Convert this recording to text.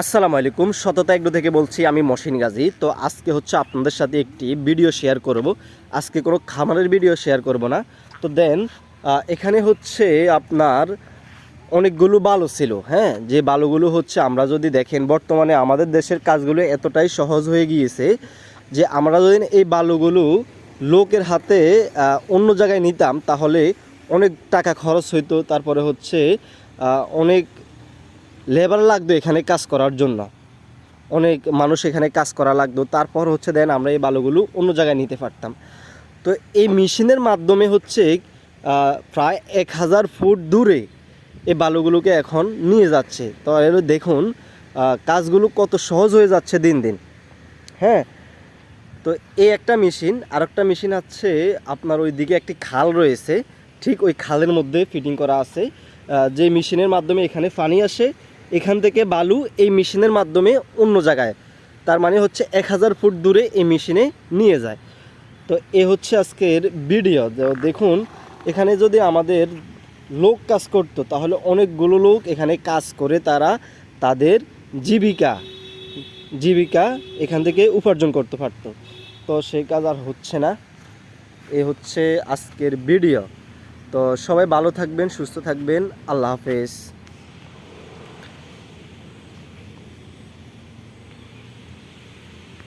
আসসালামু আলাইকুম, সততা এগ্রো থেকে বলছি। আমি মহসিন গাজী। তো আজকে হচ্ছে আপনাদের সাথে একটি ভিডিও শেয়ার করব। আজকে কোনো খামারের ভিডিও শেয়ার করব না। তো এখানে হচ্ছে আপনার অনেকগুলো বালু ছিল, হ্যাঁ, যে বালুগুলো হচ্ছে আমরা যদি দেখেন বর্তমানে আমাদের দেশের কাজগুলো এতটাই সহজ হয়ে গিয়েছে যে আমরা যদি এই বালুগুলো লোকের হাতে অন্য জায়গায় নিতাম তাহলে অনেক টাকা খরচ হইতো। তারপরে হচ্ছে অনেক লেবার লাগতো এখানে কাজ করার জন্য, অনেক মানুষ এখানে কাজ করা লাগতো। তারপর হচ্ছে আমরা এই বালুগুলো অন্য জায়গায় নিতে পারতাম। তো এই মেশিনের মাধ্যমে হচ্ছে প্রায় 1000 ফুট দূরে এই বালুগুলোকে এখন নিয়ে যাচ্ছে। তো এর দেখুন কাজগুলো কত সহজ হয়ে যাচ্ছে দিন দিন। হ্যাঁ, তো এই একটা মেশিন, আর একটা মেশিন আছে আপনার ওই দিকে একটি খাল রয়েছে, ঠিক ওই খালের মধ্যে ফিটিং করা আছে। যে মেশিনের মাধ্যমে এখানে পানি আসে, এখান থেকে বালু এই মেশিনের মাধ্যমে অন্য জায়গায়, তার মানে হচ্ছে 1000 ফুট দূরে এই মেশিনে নিয়ে যায়। তো এ হচ্ছে আজকের ভিডিও। দেখুন এখানে যদি আমাদের লোক কাজ করতো তাহলে অনেকগুলো লোক এখানে কাজ করে তারা তাদের জীবিকা জীবিকা এখান থেকে উপার্জন করতে পারতো। তো সেই কাজ আর হচ্ছে না। এ হচ্ছে আজকের ভিডিও। তো সবাই ভালো থাকবেন, সুস্থ থাকবেন। আল্লাহ হাফেজ।